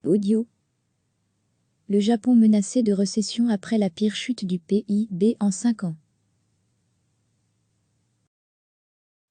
Audio. Le Japon menacé de récession après la pire chute du PIB en 5 ans.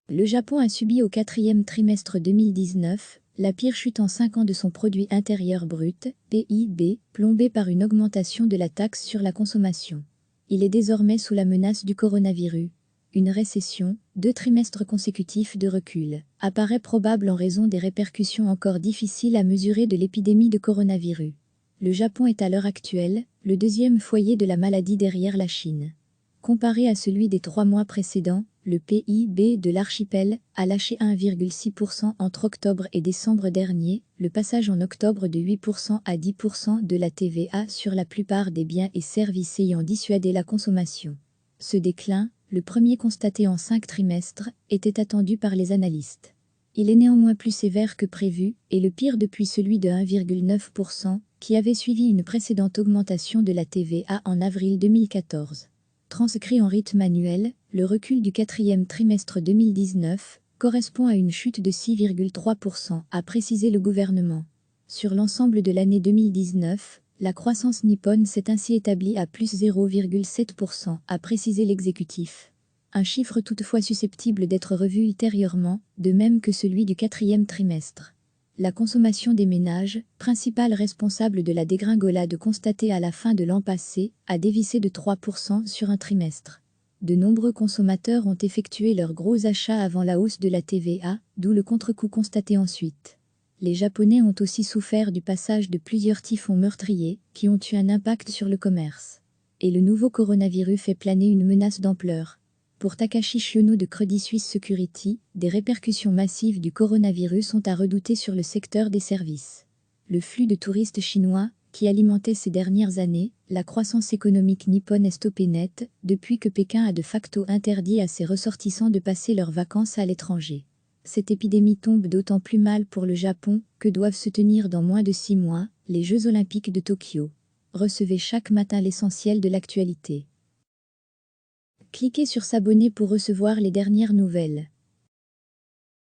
Le Japon a subi au quatrième trimestre 2019 la pire chute en 5 ans de son produit intérieur brut, PIB, plombé par une augmentation de la taxe sur la consommation. Il est désormais sous la menace du coronavirus. Une récession, 2 trimestres consécutifs de recul, apparaît probable en raison des répercussions encore difficiles à mesurer de l'épidémie de coronavirus. Le Japon est à l'heure actuelle le deuxième foyer de la maladie derrière la Chine. Comparé à celui des 3 mois précédents, le PIB de l'archipel a lâché 1,6% entre octobre et décembre dernier, le passage en octobre de 8% à 10% de la TVA sur la plupart des biens et services ayant dissuadé la consommation. Ce déclin, le premier constaté en 5 trimestres, était attendu par les analystes. Il est néanmoins plus sévère que prévu, et le pire depuis celui de 1,9%, qui avait suivi une précédente augmentation de la TVA en avril 2014. Transcrit en rythme annuel, le recul du quatrième trimestre 2019 correspond à une chute de 6,3%, a précisé le gouvernement. Sur l'ensemble de l'année 2019, la croissance nippone s'est ainsi établie à plus 0,7%, a précisé l'exécutif. Un chiffre toutefois susceptible d'être revu ultérieurement, de même que celui du quatrième trimestre. La consommation des ménages, principal responsable de la dégringolade constatée à la fin de l'an passé, a dévissé de 3% sur un trimestre. De nombreux consommateurs ont effectué leurs gros achats avant la hausse de la TVA, d'où le contre-coup constaté ensuite. Les Japonais ont aussi souffert du passage de plusieurs typhons meurtriers, qui ont eu un impact sur le commerce. Et le nouveau coronavirus fait planer une menace d'ampleur. Pour Takashi Shiono de Credit Suisse Security, des répercussions massives du coronavirus sont à redouter sur le secteur des services. Le flux de touristes chinois, qui alimentait ces dernières années, la croissance économique nippone est stoppée net, depuis que Pékin a de facto interdit à ses ressortissants de passer leurs vacances à l'étranger. Cette épidémie tombe d'autant plus mal pour le Japon que doivent se tenir dans moins de 6 mois les Jeux Olympiques de Tokyo. Recevez chaque matin l'essentiel de l'actualité. Cliquez sur s'abonner pour recevoir les dernières nouvelles.